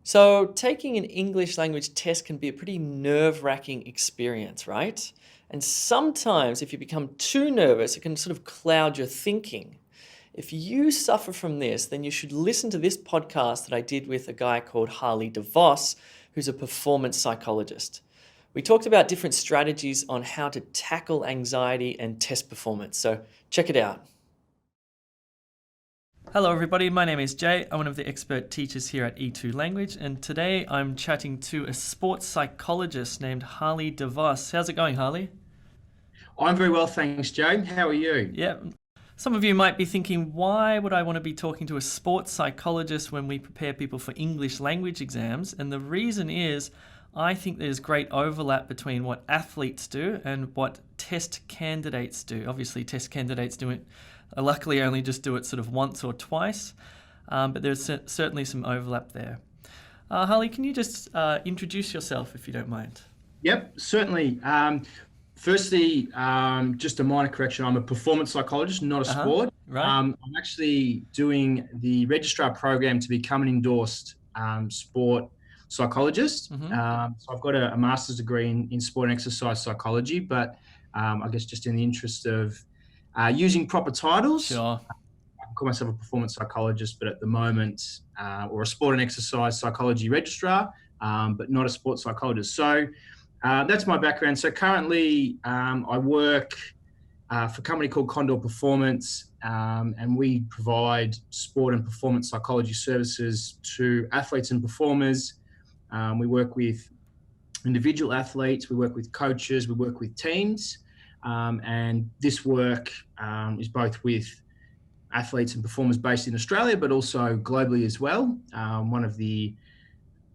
So, taking an English language test can be a pretty nerve-wracking experience, right? And sometimes, if you become too nervous, it can sort of cloud your thinking. If you suffer from this, then you should listen to this podcast that I did with a guy called Harley de Vos, who's a performance psychologist. We talked about different strategies on how to tackle anxiety and test performance, so check it out. Hello everybody, my name is Jay. I'm one of the expert teachers here at E2 Language, and today I'm chatting to a sports psychologist named Harley de Vos. How's it going, Harley? I'm very well, thanks, Joe. How are you? Yeah. Some of you might be thinking, why would I want to be talking to a sports psychologist when we prepare people for English language exams? And the reason is, I think there's great overlap between what athletes do and what test candidates do. Obviously, test candidates do it, luckily only just do it sort of once or twice, but there's certainly some overlap there. Harley, can you just introduce yourself if you don't mind? Yep, certainly. Firstly, just a minor correction. I'm a performance psychologist, not a sport. Right. I'm actually doing the registrar program to become an endorsed sport psychologist. So I've got a master's degree in sport and exercise psychology, but I guess just in the interest of using proper titles, Sure. I can call myself a performance psychologist, but at the moment, or a sport and exercise psychology registrar, but not a sports psychologist. So that's my background. So currently, I work for a company called Condor Performance, and we provide sport and performance psychology services to athletes and performers. We work with individual athletes, we work with coaches, we work with teams, and this work is both with athletes and performers based in Australia, but also globally as well. One of the,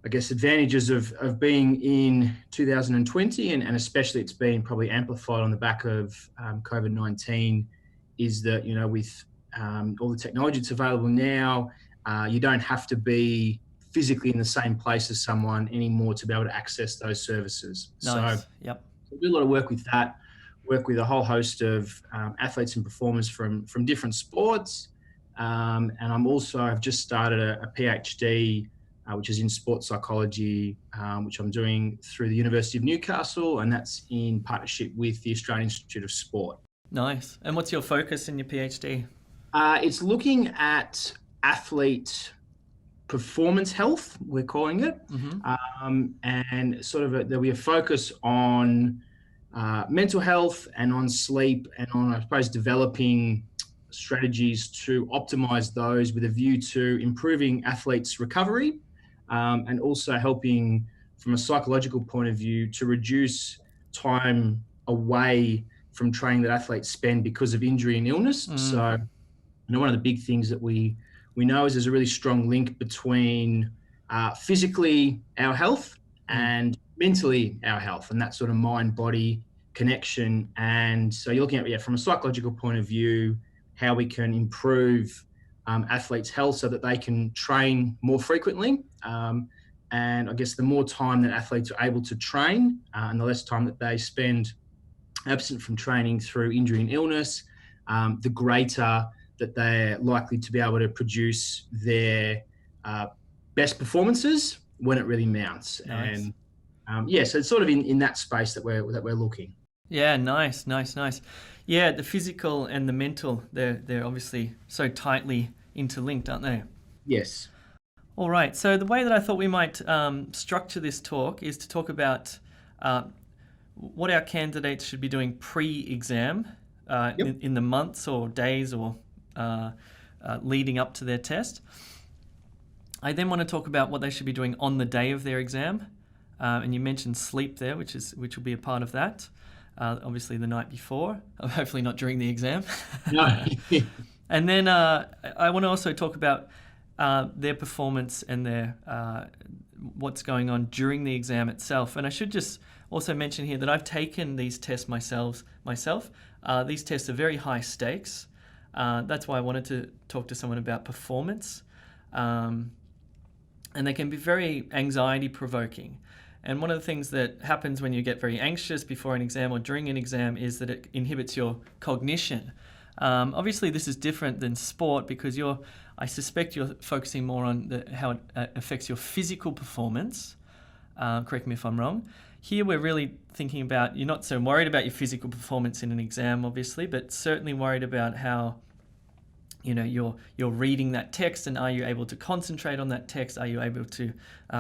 I guess, advantages of being in 2020, and especially it's been probably amplified on the back of COVID-19, is that, you know, with all the technology that's available now, you don't have to be physically in the same place as someone anymore to be able to access those services. Nice. So Yep. I do a lot of work with that, work with a whole host of athletes and performers from different sports. And I've just started a PhD, which is in sports psychology, which I'm doing through the University of Newcastle, and that's in partnership with the Australian Institute of Sport. Nice. And what's your focus in your PhD? It's looking at athlete performance health, we're calling it, and sort of there'll be a focus on mental health and on sleep and on, I suppose, developing strategies to optimize those with a view to improving athletes' recovery, and also helping from a psychological point of view to reduce time away from training that athletes spend because of injury and illness. So, you know, one of the big things that we know is there's a really strong link between physically our health and mentally our health, and that sort of mind-body connection. And so you're looking at, from a psychological point of view, how we can improve athletes' health so that they can train more frequently. And I guess the more time that athletes are able to train and the less time that they spend absent from training through injury and illness, the greater that they're likely to be able to produce their best performances when it really mounts. Nice. And so it's sort of in that space that we're looking. Yeah, nice. Yeah, the physical and the mental, they're obviously so tightly interlinked, aren't they? Yes. All right, so the way that I thought we might structure this talk is to talk about what our candidates should be doing pre-exam in the months or days or leading up to their test. I then want to talk about what they should be doing on the day of their exam, and you mentioned sleep there, which will be a part of that. Obviously the night before, hopefully not during the exam. No. And then I want to also talk about their performance and their what's going on during the exam itself. And I should just also mention here that I've taken these tests myself. These tests are very high stakes. That's why I wanted to talk to someone about performance. And they can be very anxiety provoking. And one of the things that happens when you get very anxious before an exam or during an exam is that it inhibits your cognition. Obviously, this is different than sport because I suspect you're focusing more on how it affects your physical performance. Correct me if I'm wrong. Here we're really thinking about, you're not so worried about your physical performance in an exam, obviously, but certainly worried about how you're reading that text, and are you able to concentrate on that text? Are you able to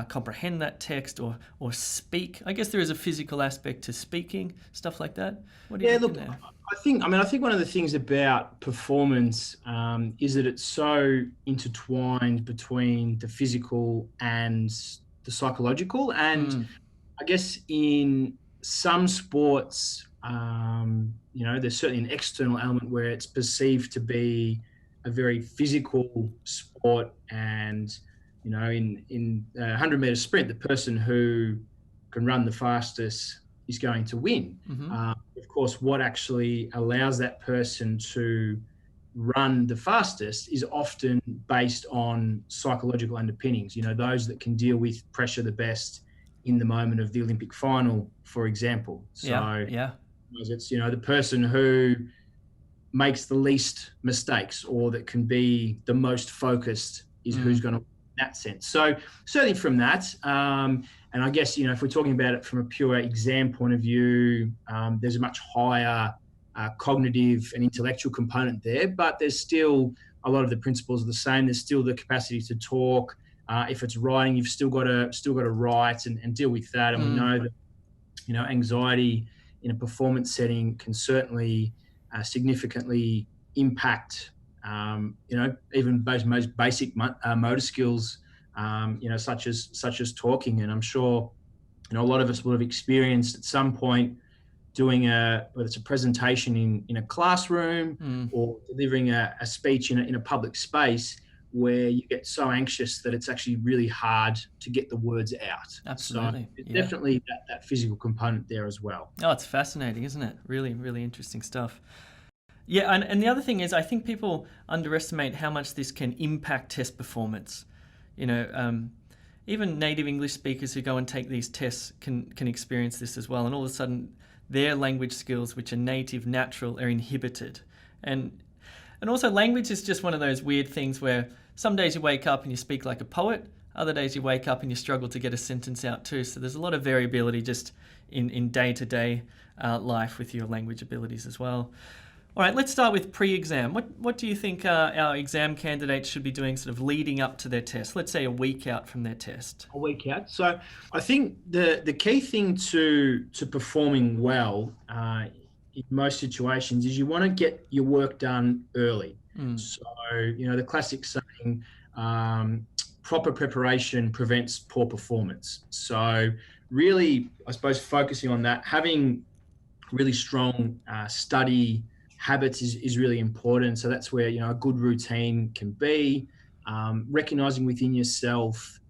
comprehend that text or speak? I guess there is a physical aspect to speaking, stuff like that. What do you reckon there? I think one of the things about performance is that it's so intertwined between the physical and the psychological. And I guess in some sports, there's certainly an external element where it's perceived to be a very physical sport, and in a 100-meter sprint, the person who can run the fastest is going to win. Of course, what actually allows that person to run the fastest is often based on psychological underpinnings. Those that can deal with pressure the best in the moment of the Olympic final, for example. So it's the person who makes the least mistakes or that can be the most focused is who's going to win in that sense. So certainly from that, and I guess, if we're talking about it from a pure exam point of view, there's a much higher cognitive and intellectual component there, but there's still a lot of the principles are the same. There's still the capacity to talk. If it's writing, you've still got to write and deal with that. And we know that, anxiety in a performance setting can certainly significantly impact, even most basic motor skills, such as talking. And I'm sure, a lot of us will have experienced at some point doing whether it's a presentation in a classroom or delivering a speech in a public space, where you get so anxious that it's actually really hard to get the words out. Absolutely. So there's definitely that physical component there as well. Oh, it's fascinating, isn't it? Really, really interesting stuff. Yeah, and the other thing is, I think people underestimate how much this can impact test performance. Even native English speakers who go and take these tests can experience this as well. And all of a sudden, their language skills, which are native, natural, are inhibited. And also, language is just one of those weird things where some days you wake up and you speak like a poet, other days you wake up and you struggle to get a sentence out too. So there's a lot of variability just in day-to-day life with your language abilities as well. All right, let's start with pre-exam. What do you think our exam candidates should be doing sort of leading up to their test? Let's say a week out from their test. A week out. So I think the key thing to performing well in most situations is you want to get your work done early. So, the classic saying, proper preparation prevents poor performance. So really, I suppose, focusing on that, having really strong study habits is really important. So that's where, a good routine can be, recognizing within yourself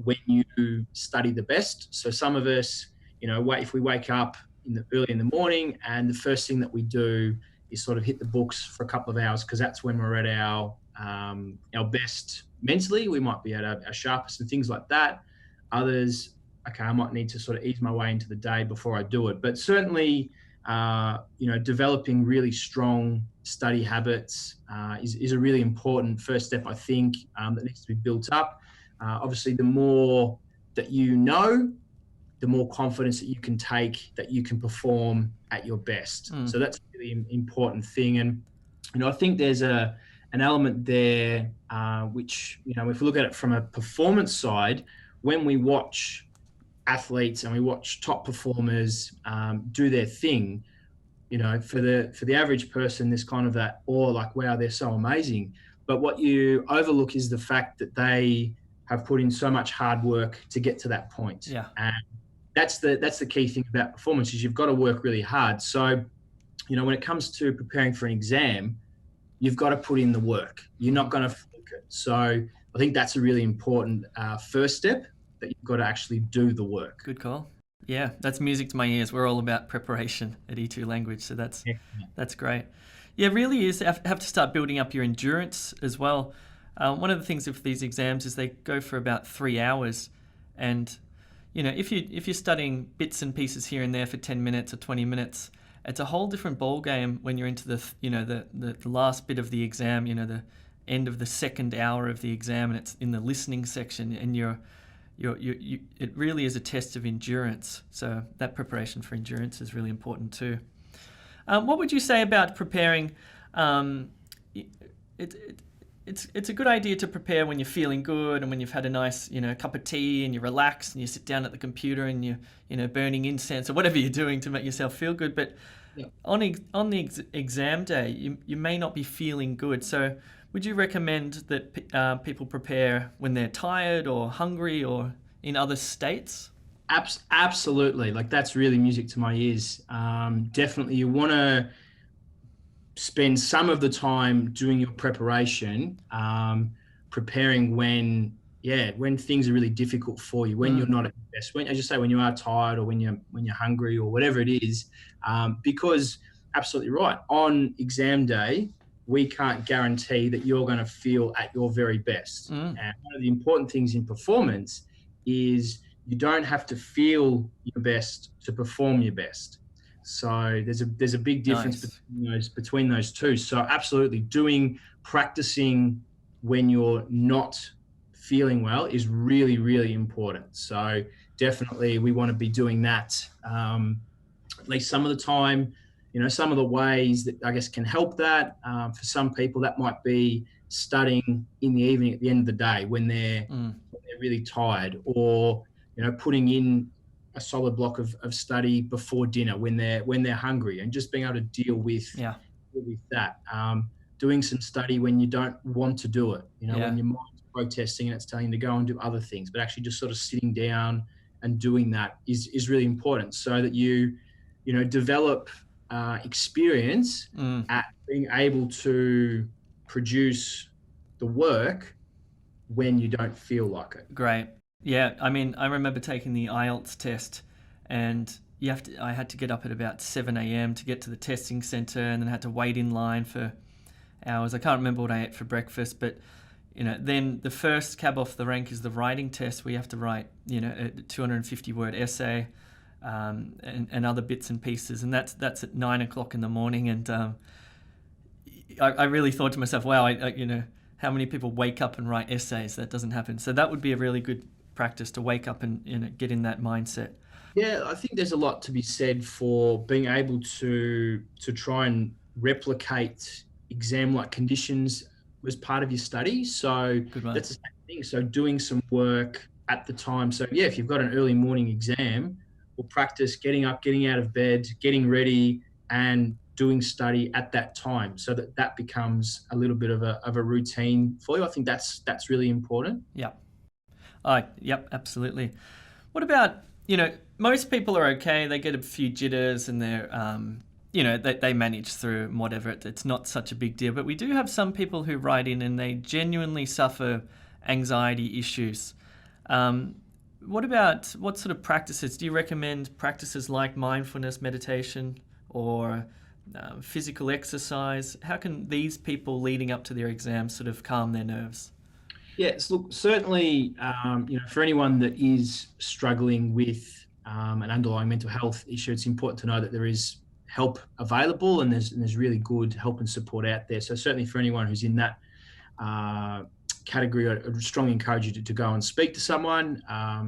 when you study the best. So some of us, if we wake up early in the morning and the first thing that we do is sort of hit the books for a couple of hours, because that's when we're at our best mentally. We might be at our sharpest and things like that. Others, okay, I might need to sort of ease my way into the day before I do it. But certainly, developing really strong study habits is a really important first step, I think, that needs to be built up. Obviously, the more that you know, the more confidence that you can take, that you can perform at your best. So that's a really important thing. And, I think there's an element there, which, if we look at it from a performance side, when we watch athletes and we watch top performers do their thing, for the average person, there's kind of that awe, like, wow, they're so amazing. But what you overlook is the fact that they have put in so much hard work to get to that point. Yeah. And that's the key thing about performance, is you've got to work really hard. So, when it comes to preparing for an exam, you've got to put in the work. You're not going to fluke it. So I think that's a really important first step, that you've got to actually do the work. Good call. Yeah, that's music to my ears. We're all about preparation at E2 Language, so that's great. Yeah, it really is. Have to start building up your endurance as well. One of the things with these exams is they go for about 3 hours, and if you're studying bits and pieces here and there for 10 minutes or 20 minutes, it's a whole different ball game when you're into the last bit of the exam, the end of the second hour of the exam, and it's in the listening section, and it really is a test of endurance. So that preparation for endurance is really important too. What would you say about preparing? It's a good idea to prepare when you're feeling good and when you've had a nice cup of tea and you're relaxed and you sit down at the computer and you're burning incense or whatever you're doing to make yourself feel good. But on the exam day, you may not be feeling good. So would you recommend that people prepare when they're tired or hungry or in other states? Absolutely. Like, that's really music to my ears. Definitely, you want to spend some of the time doing your preparation, preparing when things are really difficult for you, when you're not at your best, when, as you say, when you are tired or when you're hungry or whatever it is, because absolutely right, on exam day, we can't guarantee that you're going to feel at your very best. And one of the important things in performance is you don't have to feel your best to perform your best. So there's a big difference between those two. So absolutely, practicing when you're not feeling well is really, really important. So definitely we want to be doing that at least some of the time. Some of the ways that I guess can help that, for some people, that might be studying in the evening at the end of the day when they're really tired, or putting in a solid block of study before dinner when they're hungry, and just being able to deal with that. Doing some study when you don't want to do it, when your mind's protesting and it's telling you to go and do other things, but actually just sort of sitting down and doing that is really important, so that you develop experience at being able to produce the work when you don't feel like it. Great. Yeah, I mean, I remember taking the IELTS test, and I had to get up at about 7 a.m. to get to the testing center, and then had to wait in line for hours. I can't remember what I ate for breakfast, but then the first cab off the rank is the writing test, where you have to write a 250-word essay, and other bits and pieces, and that's at 9 o'clock in the morning. And I really thought to myself, wow, how many people wake up and write essays? That doesn't happen. So that would be a really good practice, to wake up and get in that mindset. Yeah, I think there's a lot to be said for being able to try and replicate exam-like conditions as part of your study. So that's the same thing. So doing some work at the time. So yeah, if you've got an early morning exam, we'll practice getting up, getting out of bed, getting ready, and doing study at that time, so that becomes a little bit of a routine for you. I think that's really important. Yeah. Yep, absolutely. What about, most people are okay. They get a few jitters and they're, they manage through whatever. It's not such a big deal. But we do have some people who write in and they genuinely suffer anxiety issues. What sort of practices? Do you recommend practices like mindfulness, meditation, or physical exercise? How can these people leading up to their exams sort of calm their nerves? Yes, look, certainly, for anyone that is struggling with an underlying mental health issue, it's important to know that there is help available, and there's really good help and support out there. So certainly for anyone who's in that category, I'd strongly encourage you to go and speak to someone.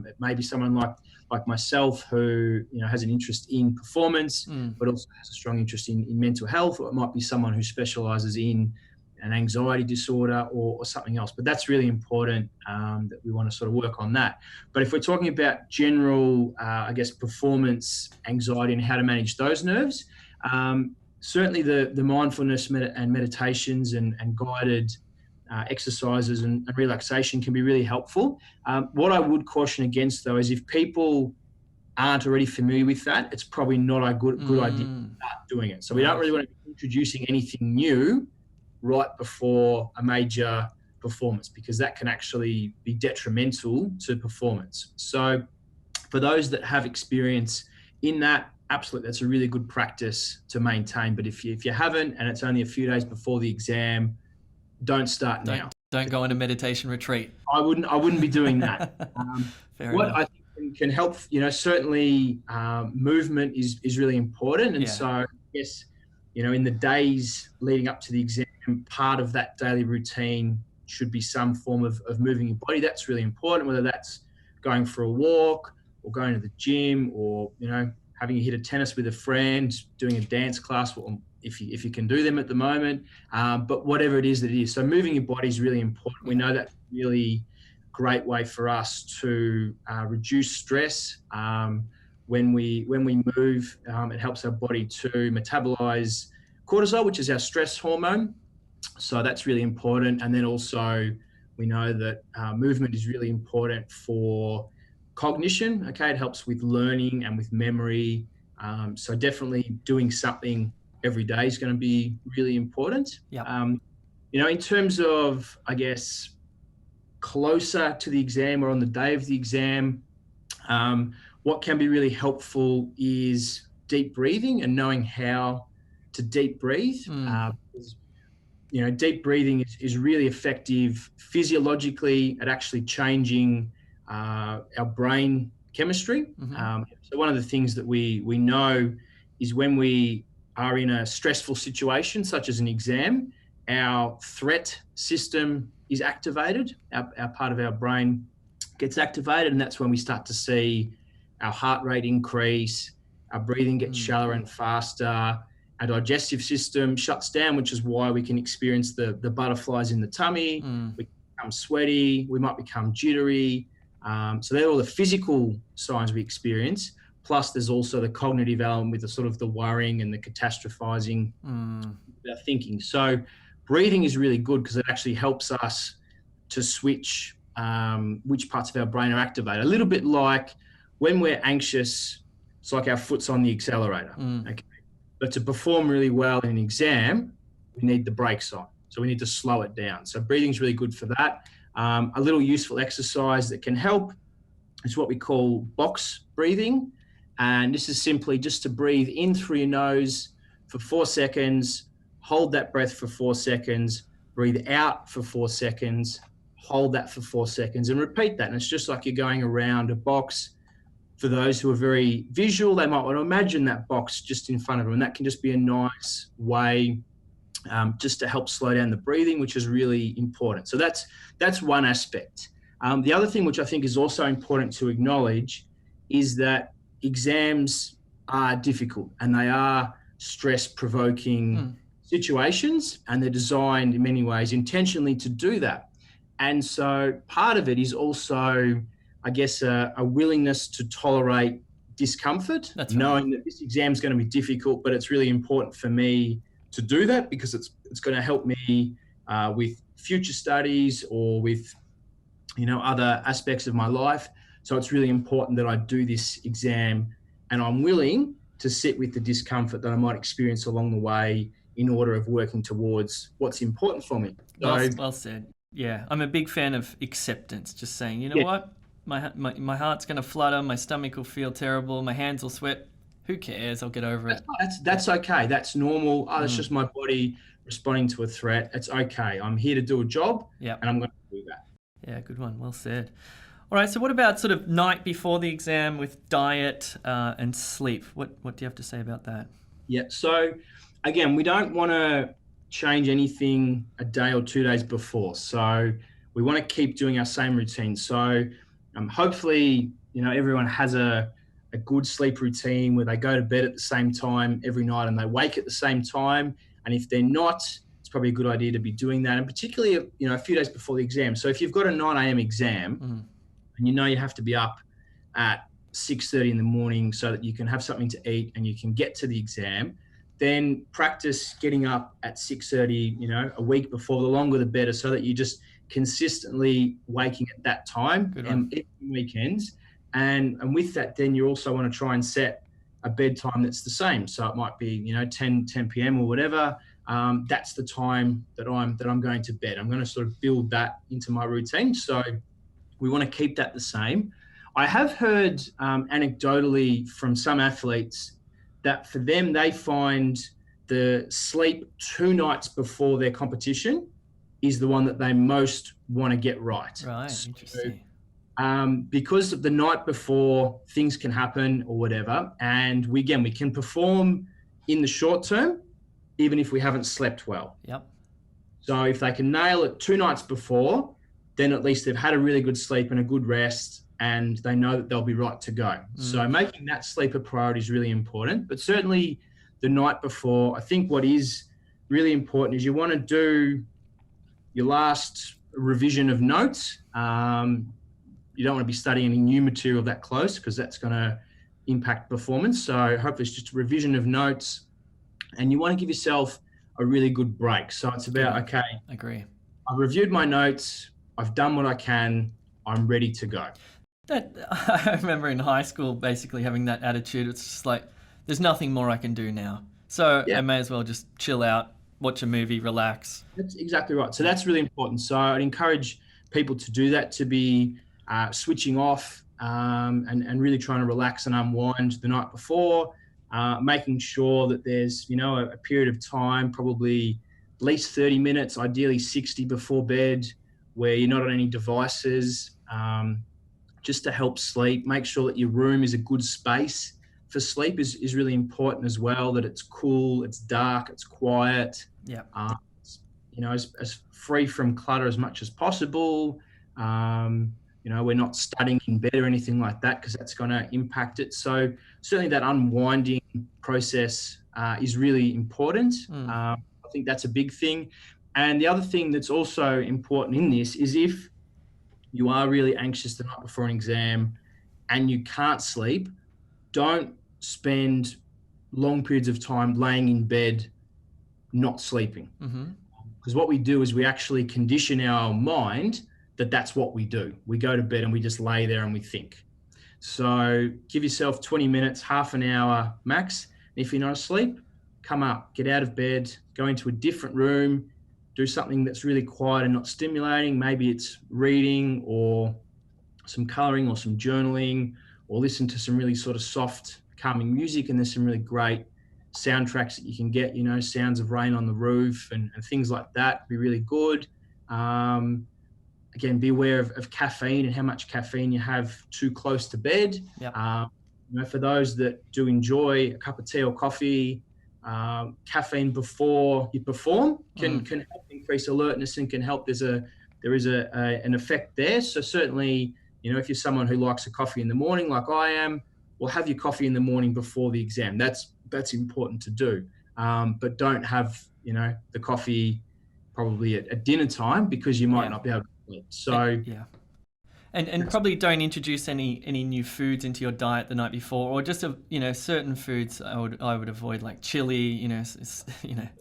It may be someone like myself, who has an interest in performance, but also has a strong interest in mental health, or it might be someone who specialises in an anxiety disorder or something else. But that's really important, that we want to sort of work on that. But if we're talking about general, performance anxiety and how to manage those nerves, certainly the mindfulness and meditations and guided exercises and relaxation can be really helpful. What I would caution against, though, is if people aren't already familiar with that, it's probably not a good idea to start doing it. So we don't really want to be introducing anything new right before a major performance, because that can actually be detrimental to performance. So for those that have experience in that, absolutely, that's a really good practice to maintain. But if you haven't, and it's only a few days before the exam, don't start now. Don't go on a meditation retreat. I wouldn't be doing that. Fair what enough. I think can help, certainly movement is really important. And so yes, in the days leading up to the exam, part of that daily routine should be some form of moving your body. That's really important, whether that's going for a walk or going to the gym or, having a hit of tennis with a friend, doing a dance class, if you can do them at the moment. But whatever it is that it is. So moving your body is really important. We know that's really great way for us to reduce stress. When we move, it helps our body to metabolize cortisol, which is our stress hormone. So that's really important. And then also we know that movement is really important for cognition. Okay, it helps with learning and with memory. So definitely doing something every day is going to be really important. Yep. In terms of, I guess, closer to the exam or on the day of the exam, what can be really helpful is deep breathing and knowing how to deep breathe. Deep breathing is really effective physiologically at actually changing our brain chemistry. So one of the things that we know is when we are in a stressful situation, such as an exam, our threat system is activated. Our part of our brain gets activated, and that's when we start to see our heart rate increase, our breathing gets shallower and faster, our digestive system shuts down, which is why we can experience the butterflies in the tummy, we become sweaty, we might become jittery. So they're all the physical signs we experience. Plus there's also the cognitive element with the sort of the worrying and the catastrophizing about thinking. So breathing is really good because it actually helps us to switch which parts of our brain are activated. A little bit like when we're anxious, it's like our foot's on the accelerator. Okay? But to perform really well in an exam, we need the brakes on. So we need to slow it down. So breathing is really good for that. A little useful exercise that can help is what we call box breathing. And this is simply just to breathe in through your nose for 4 seconds, hold that breath for 4 seconds, breathe out for 4 seconds, hold that for 4 seconds, and repeat that. And it's just like you're going around a box. For those who are very visual, they might want to imagine that box just in front of them. And that can just be a nice way just to help slow down the breathing, which is really important. So that's one aspect. The other thing which I think is also important to acknowledge is that exams are difficult and they are stress-provoking situations, and they're designed in many ways intentionally to do that. And so part of it is also, I guess, a willingness to tolerate discomfort, knowing that this exam is going to be difficult, but it's really important for me to do that because it's going to help me with future studies or with other aspects of my life. So it's really important that I do this exam, and I'm willing to sit with the discomfort that I might experience along the way in order of working towards what's important for me. Well said. Yeah, I'm a big fan of acceptance. Just saying, what? My heart's going to flutter, my stomach will feel terrible, my hands will sweat. Who cares? I'll get over it. That's okay. That's normal. That's just my body responding to a threat. It's okay. I'm here to do a job, and I'm going to do that. Yeah, good one. Well said. All right, so what about sort of night before the exam with diet and sleep? What do you have to say about that? Yeah, so again, we don't want to change anything a day or 2 days before. So we want to keep doing our same routine. So hopefully, everyone has a good sleep routine where they go to bed at the same time every night and they wake at the same time. And if they're not, it's probably a good idea to be doing that. And particularly, a few days before the exam. So if you've got a 9 a.m. exam and you have to be up at 6:30 in the morning so that you can have something to eat and you can get to the exam, then practice getting up at 6:30, a week before. The longer the better, so that you just consistently waking at that time and every weekends. And with that, then you also want to try and set a bedtime that's the same. So it might be, 10 p.m. or whatever. That's the time that I'm going to bed. I'm going to sort of build that into my routine. So we want to keep that the same. I have heard anecdotally from some athletes that for them, they find the sleep 2 nights before their competition is the one that they most want to get right. Right, so, interesting. Because of the night before, things can happen or whatever. And we can perform in the short term, even if we haven't slept well. Yep. So if they can nail it 2 nights before, then at least they've had a really good sleep and a good rest, and they know that they'll be right to go. So making that sleep a priority is really important. But certainly the night before, I think what is really important is you want to do your last revision of notes. You don't want to be studying any new material that close, because that's going to impact performance. So hopefully it's just a revision of notes, and you want to give yourself a really good break. So it's about, okay, Agree. I've reviewed my notes, I've done what I can, I'm ready to go. I remember in high school basically having that attitude. It's just like, there's nothing more I can do now. So I may as well just chill out, watch a movie, relax. That's exactly right. So that's really important. So I'd encourage people to do that, to be switching off and really trying to relax and unwind the night before, making sure that there's, a period of time, probably at least 30 minutes, ideally 60 before bed, where you're not on any devices, just to help sleep. Make sure that your room is a good space for sleep is really important as well, that it's cool, it's dark, it's quiet. Yeah. As free from clutter as much as possible. We're not studying in bed or anything like that, because that's going to impact it. So certainly that unwinding process is really important. I think that's a big thing. And the other thing that's also important in this is, if you are really anxious the night before an exam and you can't sleep, don't spend long periods of time laying in bed not sleeping. Because what we do is we actually condition our mind that that's what we do. We go to bed and we just lay there and we think. So give yourself 20 minutes, half an hour max. If you're not asleep, come up, get out of bed, go into a different room, do something that's really quiet and not stimulating. Maybe it's reading or some coloring or some journaling, or listen to some really sort of soft, calming music. And there's some really great soundtracks that you can get, sounds of rain on the roof and things like that. Be really good. Again, be aware of caffeine and how much caffeine you have too close to bed. Yep. For those that do enjoy a cup of tea or coffee, caffeine before you perform can help increase alertness and can help. There is an effect there. So certainly, if you're someone who likes a coffee in the morning, like I am, well, have your coffee in the morning before the exam. That's important to do. But don't have, the coffee probably at dinner time, because you might not be able to sleep. So And probably don't introduce any new foods into your diet the night before, or just certain foods I would avoid, like chili,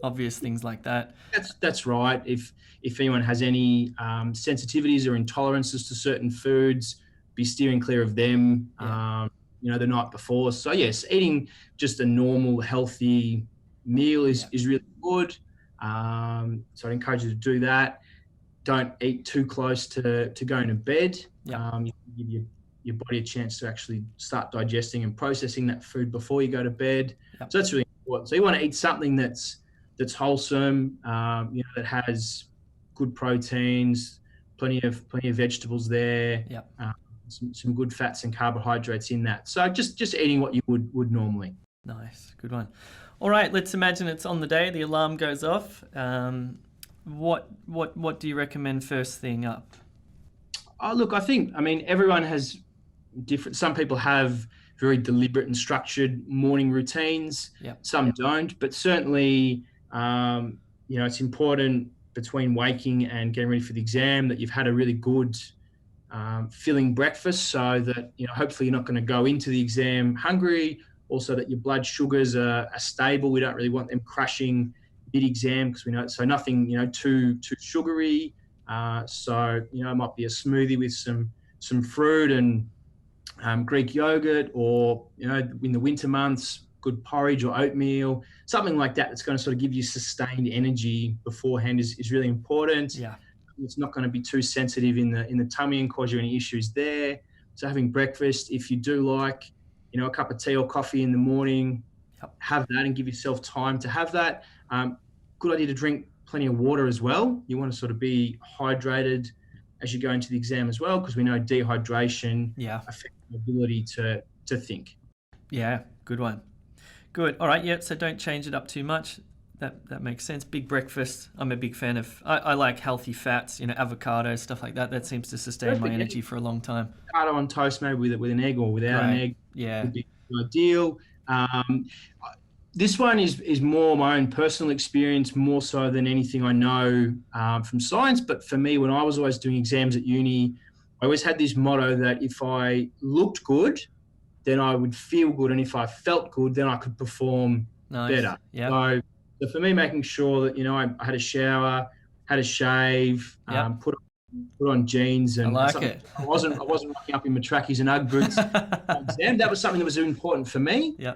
obvious things like that. That's right. If anyone has any sensitivities or intolerances to certain foods, be steering clear of them. The night before. So yes, eating just a normal healthy meal is really good. So I'd encourage you to do that. Don't eat too close to going to bed. You give your body a chance to actually start digesting and processing that food before you go to bed. So that's really important. So you want to eat something that's wholesome, that has good proteins, plenty of vegetables there. Some good fats and carbohydrates in that. So just eating what you would normally. Nice, good one. All right, let's imagine it's on the day, the alarm goes off. What do you recommend first thing up? Look, everyone has different. Some people have very deliberate and structured morning routines. Some don't, but certainly, it's important between waking and getting ready for the exam that you've had a really good filling breakfast, so that hopefully you're not going to go into the exam hungry. Also, that your blood sugars are stable. We don't really want them crashing mid-exam, because we know so nothing too sugary. So it might be a smoothie with some fruit and Greek yogurt, or in the winter months, good porridge or oatmeal, something like that. That's going to sort of give you sustained energy beforehand is really important. It's not going to be too sensitive in the tummy and cause you any issues there. So having breakfast, if you do like, a cup of tea or coffee in the morning, have that and give yourself time to have that. Good idea to drink plenty of water as well. You want to sort of be hydrated as you go into the exam as well, because we know dehydration affects the ability to think. Yeah, good one. Good. All right. Yep. So don't change it up too much. That makes sense. Big breakfast. I'm a big fan of. I like healthy fats. Avocado, stuff like that. That seems to sustain my energy for a long time. Avocado on toast, maybe with an egg or without an egg. Yeah. Would be ideal. This one is more my own personal experience, more so than anything I know from science. But for me, when I was always doing exams at uni, I always had this motto that if I looked good, then I would feel good, and if I felt good, then I could perform better. Yeah. So for me, making sure that I had a shower, had a shave, put on jeans, and I like it. I wasn't rocking up in my trackies and UGG boots. Exam. That was something that was important for me. Yeah.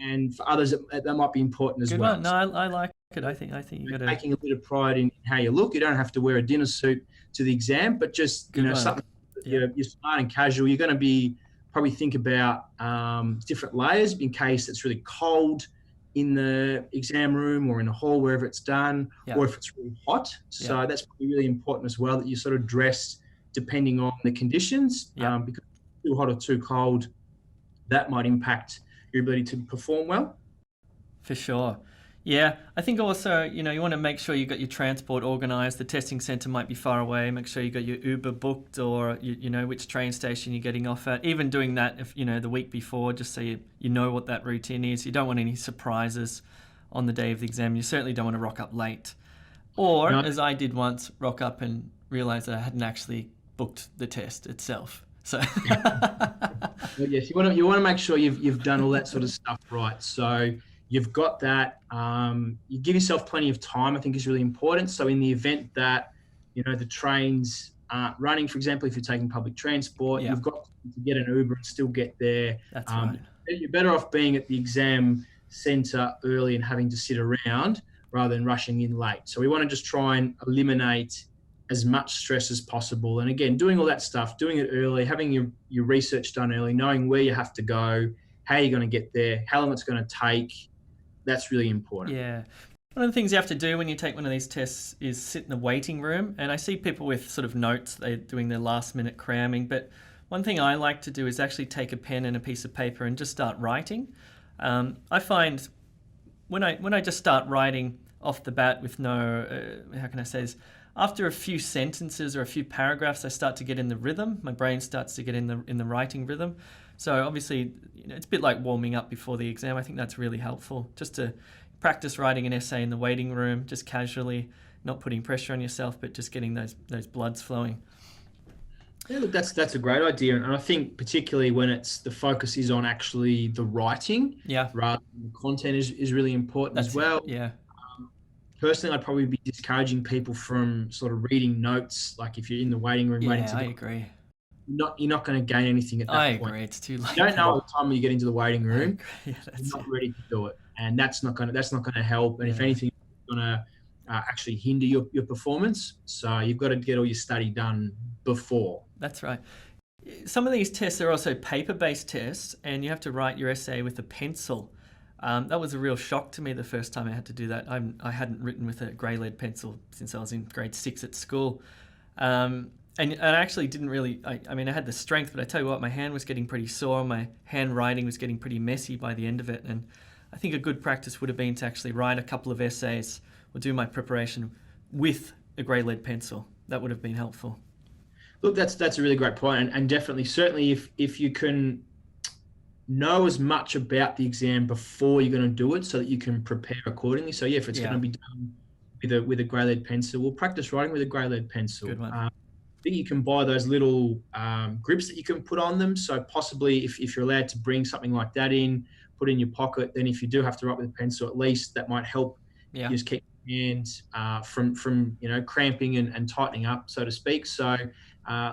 And for others, that might be important as well. Good one. No, I like it. I think you got to taking a bit of pride in how you look. You don't have to wear a dinner suit to the exam, but just something. You're smart and casual. You're going to be probably think about different layers in case it's really cold in the exam room or in the hall, wherever it's done, or if it's really hot. So that's probably really important as well, that you sort of dress depending on the conditions. Because too hot or too cold, that might impact your ability to perform well. For sure. Yeah, I think also, you want to make sure you got your transport organised. The testing centre might be far away. Make sure you got your Uber booked, or you know which train station you're getting off at. Even doing that, if the week before, just so you know what that routine is. You don't want any surprises on the day of the exam. You certainly don't want to rock up late, or as I did once, rock up and realise that I hadn't actually booked the test itself. So well, yes, you want to make sure you've done all that sort of stuff right. So you've got that. You give yourself plenty of time, I think, is really important. So in the event that the trains aren't running, for example, if you're taking public transport, you've got to get an Uber and still get there. That's right. You're better off being at the exam centre early and having to sit around rather than rushing in late. So we want to just try and eliminate as much stress as possible. And again, doing all that stuff, doing it early, having your research done early, knowing where you have to go, how you're going to get there, how long it's going to take. That's really important. Yeah. One of the things you have to do when you take one of these tests is sit in the waiting room. And I see people with sort of notes, they're doing their last minute cramming. But one thing I like to do is actually take a pen and a piece of paper and just start writing. I find when I just start writing off the bat with no, how can I say this? After a few sentences or a few paragraphs, I start to get in the rhythm. My brain starts to get in the writing rhythm. So obviously, it's a bit like warming up before the exam. I think that's really helpful, just to practice writing an essay in the waiting room, just casually, not putting pressure on yourself, but just getting those bloods flowing. Yeah, look, that's a great idea, and I think particularly when the focus is on actually the writing, rather than the content is really important as well. Yeah. Personally, I'd probably be discouraging people from sort of reading notes. Like if you're in the waiting room waiting to I agree. You're not going to gain anything at that point. I agree. It's too late. You don't know what time you get into the waiting room. Yeah, that's you're not ready to do it, and that's not going to help. And if anything, it's going to actually hinder your performance. So you've got to get all your study done before. That's right. Some of these tests are also paper-based tests, and you have to write your essay with a pencil. That was a real shock to me the first time I had to do that. I hadn't written with a grey lead pencil since I was in grade 6 at school. And I actually didn't really, I mean, I had the strength, but I tell you what, my hand was getting pretty sore. My handwriting was getting pretty messy by the end of it. And I think a good practice would have been to actually write a couple of essays or do my preparation with a grey lead pencil. That would have been helpful. Look, that's a really great point. And definitely, certainly if you can know as much about the exam before you're going to do it so that you can prepare accordingly. So if it's going to be done with a grey lead pencil, we'll practice writing with a grey lead pencil. Good one. I think you can buy those little grips that you can put on them. So possibly if you're allowed to bring something like that in, put it in your pocket, then if you do have to write with a pencil, at least that might help you just keep your hands from cramping and tightening up, so to speak. So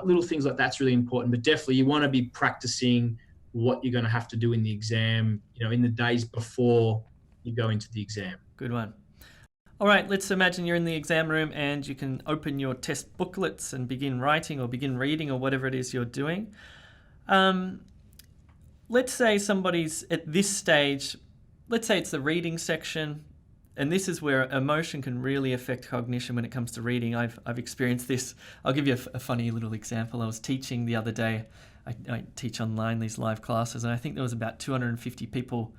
little things like that's really important. But definitely you want to be practicing what you're going to have to do in the exam, in the days before you go into the exam. Good one. All right, let's imagine you're in the exam room and you can open your test booklets and begin writing or begin reading or whatever it is you're doing. Let's say somebody's at this stage, let's say it's the reading section, and this is where emotion can really affect cognition when it comes to reading. I've experienced this. I'll give you a funny little example. I was teaching the other day. I teach online these live classes, and I think there was about 250 people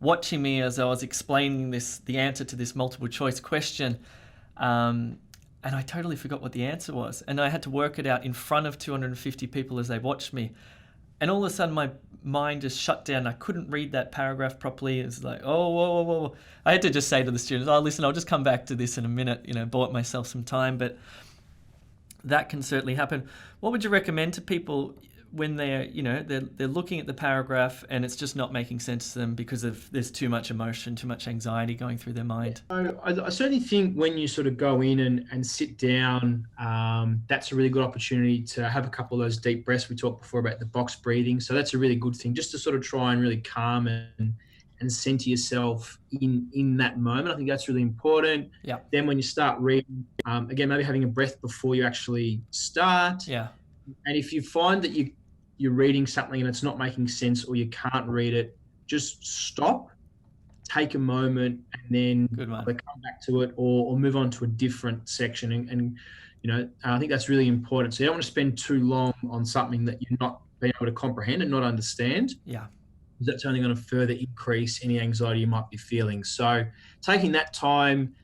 watching me as I was explaining the answer to this multiple choice question. And I totally forgot what the answer was. And I had to work it out in front of 250 people as they watched me. And all of a sudden, my mind just shut down. I couldn't read that paragraph properly. It was like, oh, whoa, whoa, whoa. I had to just say to the students, oh, listen, I'll just come back to this in a minute, bought myself some time. But that can certainly happen. What would you recommend to people when they're looking at the paragraph and it's just not making sense to them because there's too much emotion, too much anxiety going through their mind? I certainly think when you sort of go in and sit down, that's a really good opportunity to have a couple of those deep breaths. We talked before about the box breathing. So that's a really good thing, just to sort of try and really calm and center yourself in that moment. I think that's really important. Yeah. Then when you start reading, again, maybe having a breath before you actually start. Yeah. And if you find that you're reading something and it's not making sense or you can't read it, just stop, take a moment, and then either come back to it or move on to a different section. And I think that's really important. So you don't want to spend too long on something that you're not being able to comprehend and not understand. Yeah. That's only going to further increase any anxiety you might be feeling. So taking that time,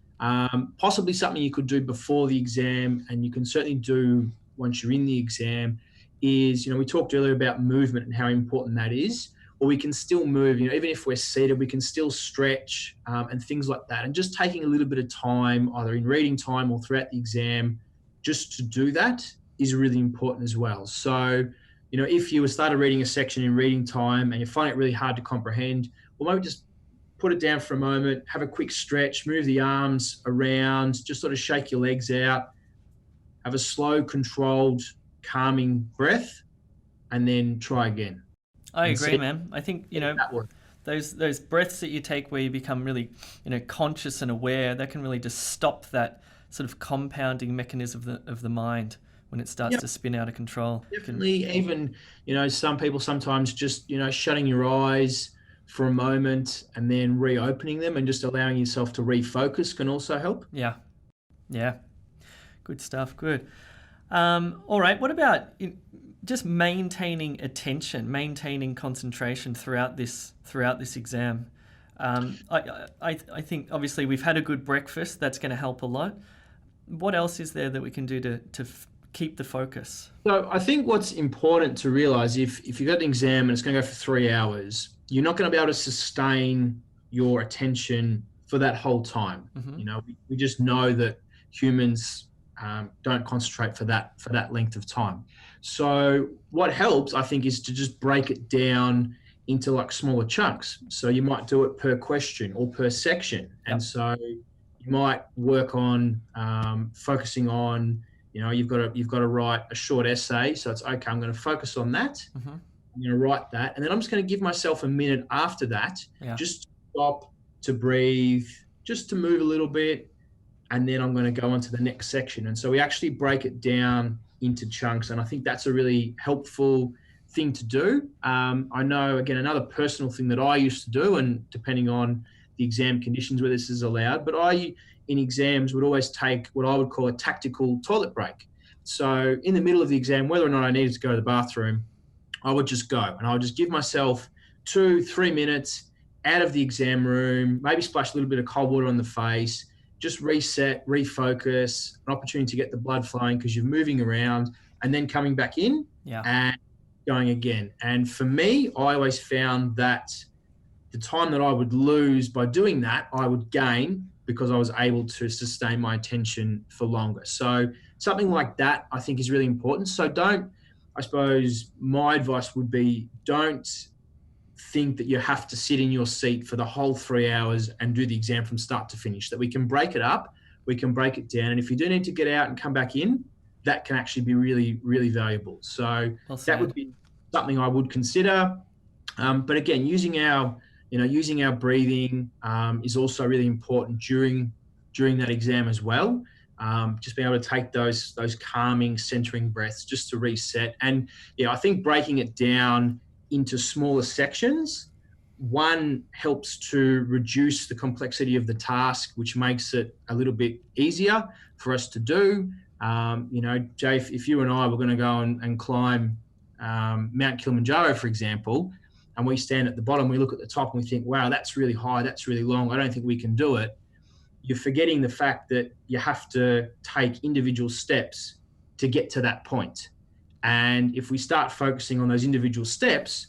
possibly something you could do before the exam, and you can certainly do once you're in the exam, is, we talked earlier about movement and how important that is. Or we can still move, even if we're seated, we can still stretch and things like that. And just taking a little bit of time, either in reading time or throughout the exam, just to do that is really important as well. So, if you started reading a section in reading time and you find it really hard to comprehend, well, maybe just put it down for a moment, have a quick stretch, move the arms around, just sort of shake your legs out, have a slow, controlled, calming breath, and then try again. I agree, man. I think, those breaths that you take where you become really, conscious and aware, that can really just stop that sort of compounding mechanism of the mind when it starts to spin out of control. Definitely. Even, some people sometimes just, shutting your eyes for a moment and then reopening them and just allowing yourself to refocus can also help. Yeah. Yeah. Good stuff. Good. All right. What about just maintaining attention, maintaining concentration throughout this exam? I think obviously we've had a good breakfast. That's going to help a lot. What else is there that we can do to keep the focus? So I think what's important to realize, if you've got an exam and it's going to go for 3 hours, you're not going to be able to sustain your attention for that whole time. Mm-hmm. We just know that humans don't concentrate for that length of time. So what helps, I think, is to just break it down into like smaller chunks. So you might do it per question or per section. And so you might work on focusing on, you've got to write a short essay. So it's okay, I'm going to focus on that. Mm-hmm. I'm going to write that. And then I'm just going to give myself a minute after that, just to stop, to breathe, just to move a little bit. And then I'm going to go on to the next section. And so we actually break it down into chunks. And I think that's a really helpful thing to do. I know, again, another personal thing that I used to do, and depending on the exam conditions where this is allowed, but I, in exams, would always take what I would call a tactical toilet break. So in the middle of the exam, whether or not I needed to go to the bathroom, I would just go and I would just give myself 2-3 minutes out of the exam room, maybe splash a little bit of cold water on the face, just reset, refocus, an opportunity to get the blood flowing because you're moving around, and then coming back in and going again. And for me, I always found that the time that I would lose by doing that, I would gain because I was able to sustain my attention for longer. So something like that, I think, is really important. So I suppose my advice would be, don't think that you have to sit in your seat for the whole 3 hours and do the exam from start to finish. That we can break it up, we can break it down. And if you do need to get out and come back in, that can actually be really, really valuable. So that would be something I would consider. But again, using our breathing is also really important during that exam as well. Just being able to take those calming, centering breaths just to reset. And I think breaking it down into smaller sections, one, helps to reduce the complexity of the task, which makes it a little bit easier for us to do. Jay, if you and I were going to go and climb Mount Kilimanjaro, for example, and we stand at the bottom, we look at the top and we think, wow, that's really high, that's really long, I don't think we can do it. You're forgetting the fact that you have to take individual steps to get to that point. And if we start focusing on those individual steps,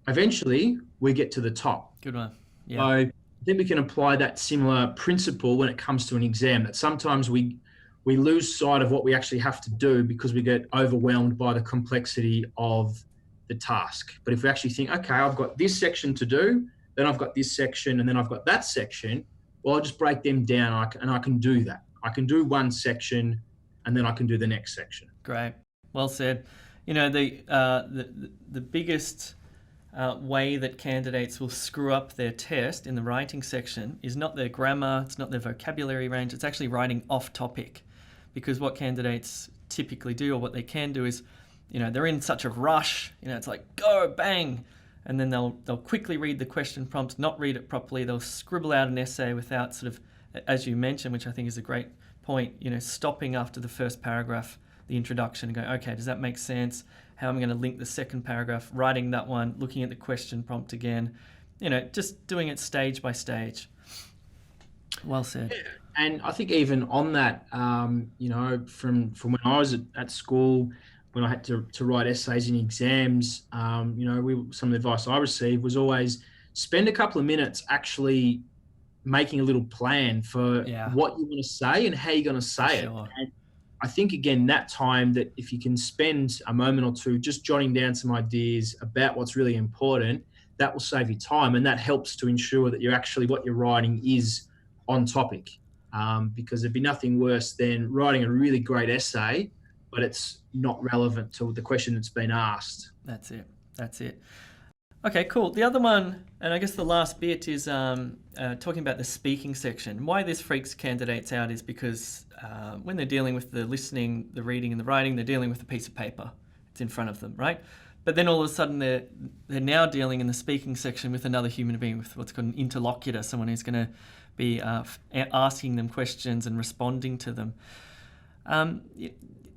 eventually we get to the top. Good one. Yeah. So I think we can apply that similar principle when it comes to an exam, that sometimes we lose sight of what we actually have to do because we get overwhelmed by the complexity of the task. But if we actually think, okay, I've got this section to do, then I've got this section, and then I've got that section, well, I'll just break them down and I can do that. I can do one section and then I can do the next section. Great. Well said. You know, the biggest way that candidates will screw up their test in the writing section is not their grammar, it's not their vocabulary range, it's actually writing off topic. Because what candidates typically do, or what they can do, is, you know, they're in such a rush, you know, it's like go, bang, and then they'll quickly read the question prompt, not read it properly, they'll scribble out an essay without sort of, as you mentioned, which I think is a great point, you know, stopping after the first paragraph, the introduction, and going, okay, does that make sense? How am I going to link the second paragraph, writing that one, looking at the question prompt again, you know, just doing it stage by stage. Well said. Yeah. And I think even on that, you know, from when I was at school, when I had to write essays in exams, you know, some of the advice I received was always spend a couple of minutes actually making a little plan for what you want to say and how you're going to say it. And I think, again, that time, that if you can spend a moment or two just jotting down some ideas about what's really important, that will save you time. And that helps to ensure that you're actually, what you're writing is on topic. Because there'd be nothing worse than writing a really great essay, but it's not relevant to the question that's been asked. That's it. Okay, cool. The other one, and I guess the last bit, is talking about the speaking section. Why this freaks candidates out is because when they're dealing with the listening, the reading and the writing, they're dealing with a piece of paper. It's in front of them, right? But then all of a sudden they're now dealing in the speaking section with another human being, with what's called an interlocutor, someone who's going to be asking them questions and responding to them.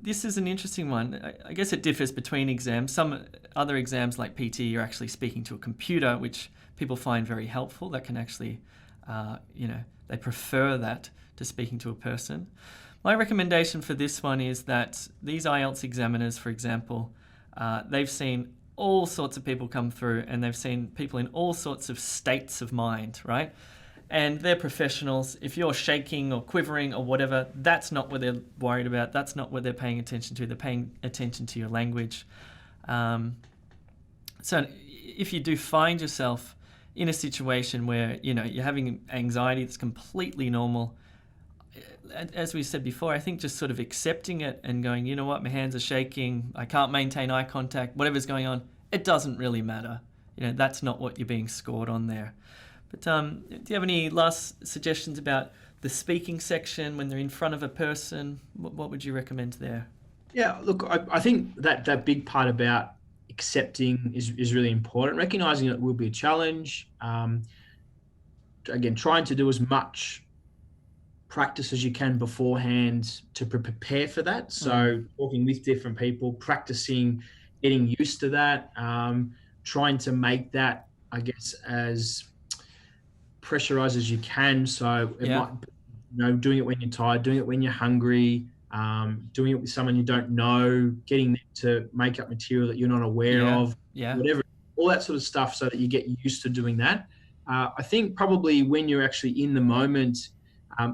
This is an interesting one. I guess it differs between exams. Some other exams like PTE, you're actually speaking to a computer, which people find very helpful. That can actually, you know, they prefer that to speaking to a person. My recommendation for this one is that these IELTS examiners, for example, they've seen all sorts of people come through, and they've seen people in all sorts of states of mind, right? And they're professionals. If you're shaking or quivering or whatever, that's not what they're worried about. That's not what they're paying attention to. They're paying attention to your language. So if you do find yourself in a situation where, you know, you're having anxiety that's completely normal, as we said before, I think just sort of accepting it and going, you know what, my hands are shaking, I can't maintain eye contact, whatever's going on, it doesn't really matter. You know, that's not what you're being scored on there. But do you have any last suggestions about the speaking section when they're in front of a person? What would you recommend there? Yeah, look, I think that big part about accepting is really important. Recognizing it will be a challenge. Again, trying to do as much practice as you can beforehand to prepare for that. So talking with different people, practicing, getting used to that, trying to make that, I guess, as pressurized as you can. So it might be, you know, doing it when you're tired, doing it when you're hungry, doing it with someone you don't know, getting them to make up material that you're not aware of, whatever, all that sort of stuff, so that you get used to doing that. I think probably when you're actually in the moment,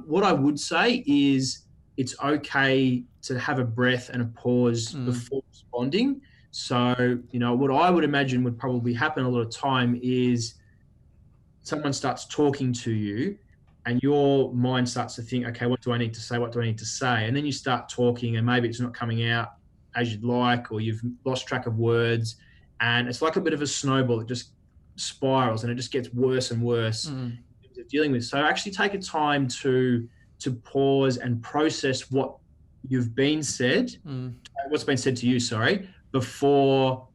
what I would say is it's okay to have a breath and a pause before responding. So, you know, what I would imagine would probably happen a lot of time is someone starts talking to you and your mind starts to think, okay, what do I need to say? What do I need to say? And then you start talking and maybe it's not coming out as you'd like, or you've lost track of words. And it's like a bit of a snowball that just spirals and it just gets worse and worse in terms of dealing with. So actually take a time to pause and process what you've been said, what's been said to you, before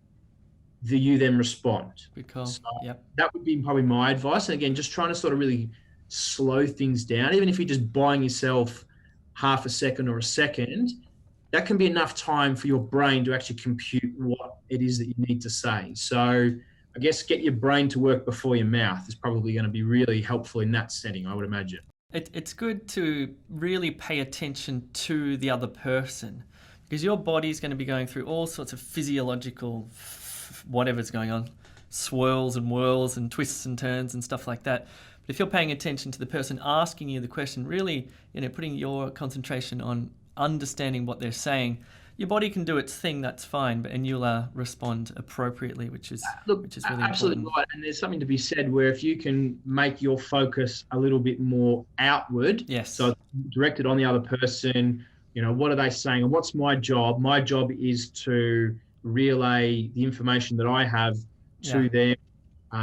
you then respond. Because that would be probably my advice. And again, just trying to sort of really slow things down. Even if you're just buying yourself half a second or a second, that can be enough time for your brain to actually compute what it is that you need to say. So I guess, get your brain to work before your mouth is probably going to be really helpful in that setting, I would imagine. It's good to really pay attention to the other person, because your body's going to be going through all sorts of physiological whatever's going on, swirls and whirls and twists and turns and stuff like that. But if you're paying attention to the person asking you the question, really, putting your concentration on understanding what they're saying, your body can do its thing, that's fine, and you'll respond appropriately, which is really absolutely important. Right. And there's something to be said where if you can make your focus a little bit more outward, yes. So directed on the other person, what are they saying and what's my job? My job is to relay the information that I have to them,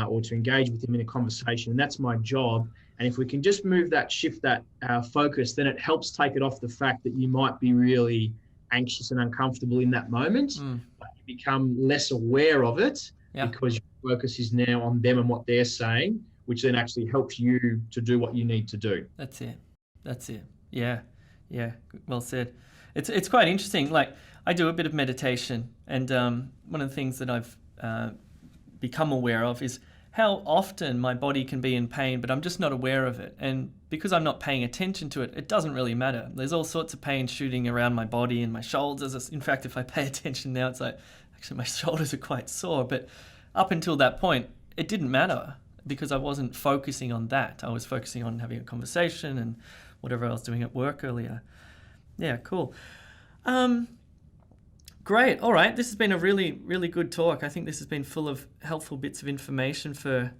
or to engage with them in a conversation. And that's my job. And if we can just shift that focus, then it helps take it off the fact that you might be really anxious and uncomfortable in that moment, but you become less aware of it because your focus is now on them and what they're saying, which then actually helps you to do what you need to do. That's it. Yeah. Well said. It's quite interesting. Like, I do a bit of meditation, and one of the things that I've become aware of is how often my body can be in pain, but I'm just not aware of it. And because I'm not paying attention to it, it doesn't really matter. There's all sorts of pain shooting around my body and my shoulders. In fact, if I pay attention now, it's like, actually, my shoulders are quite sore. But up until that point, it didn't matter because I wasn't focusing on that. I was focusing on having a conversation and whatever I was doing at work earlier. Yeah, cool. Great. All right. This has been a really, really good talk. I think this has been full of helpful bits of information for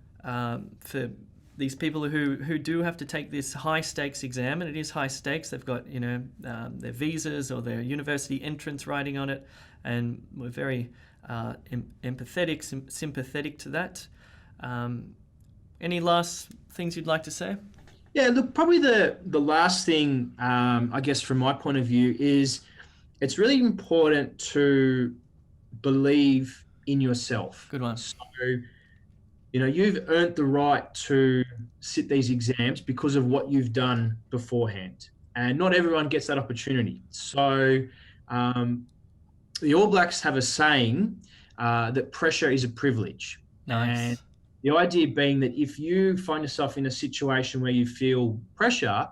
these people who do have to take this high stakes exam, and it is high stakes. They've got their visas or their university entrance writing on it, and we're very empathetic, sympathetic to that. Any last things you'd like to say? Yeah, look, probably the last thing, I guess, from my point of view is it's really important to believe in yourself. Good one. So, you've earned the right to sit these exams because of what you've done beforehand. And not everyone gets that opportunity. So the All Blacks have a saying that pressure is a privilege. Nice. And the idea being that if you find yourself in a situation where you feel pressure,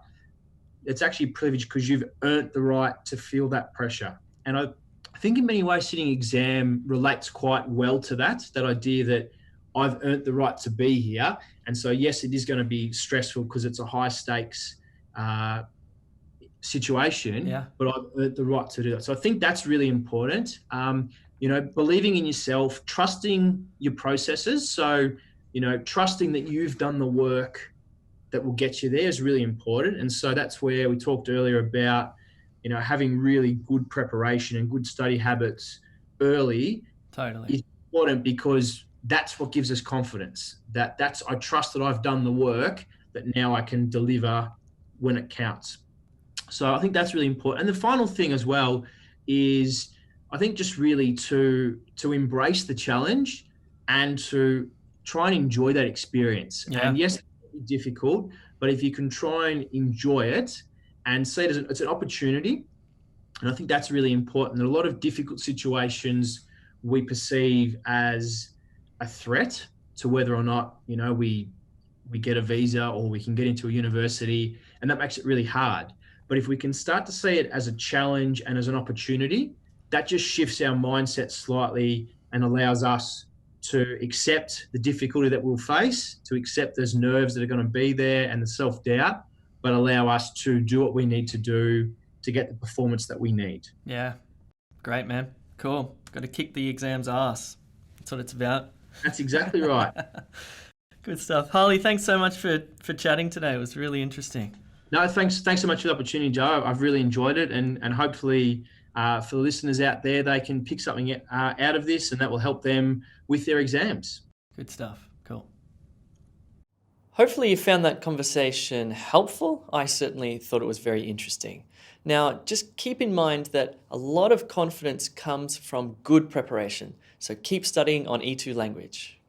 it's actually a privilege because you've earned the right to feel that pressure. And I think in many ways sitting exam relates quite well to that idea that I've earned the right to be here. And so, yes, it is going to be stressful because it's a high stakes situation, but I've earned the right to do that. So I think that's really important. Believing in yourself, trusting your processes. So, trusting that you've done the work that will get you there is really important. And so that's where we talked earlier about, having really good preparation and good study habits early. Totally. Is important because that's what gives us confidence. I trust that I've done the work, that now I can deliver when it counts. So I think that's really important. And the final thing as well is, I think, just really to embrace the challenge and to try and enjoy that experience. Yeah. And yes, it's difficult, but if you can try and enjoy it and see it as it's an opportunity, and I think that's really important. In a lot of difficult situations, we perceive as a threat to whether or not we get a visa or we can get into a university, and that makes it really hard. But if we can start to see it as a challenge and as an opportunity, that just shifts our mindset slightly and allows us to accept the difficulty that we'll face, to accept those nerves that are going to be there and the self-doubt, but allow us to do what we need to do to get the performance that we need. Yeah. Great, man. Cool. Got to kick the exam's ass. That's what it's about. That's exactly right. Good stuff. Harley, thanks so much for chatting today. It was really interesting. No, thanks so much for the opportunity, Joe. I've really enjoyed it, and hopefully for the listeners out there, they can pick something out of this, and that will help them with their exams. Good stuff. Cool. Hopefully you found that conversation helpful. I certainly thought it was very interesting. Now, just keep in mind that a lot of confidence comes from good preparation. So keep studying on E2 language.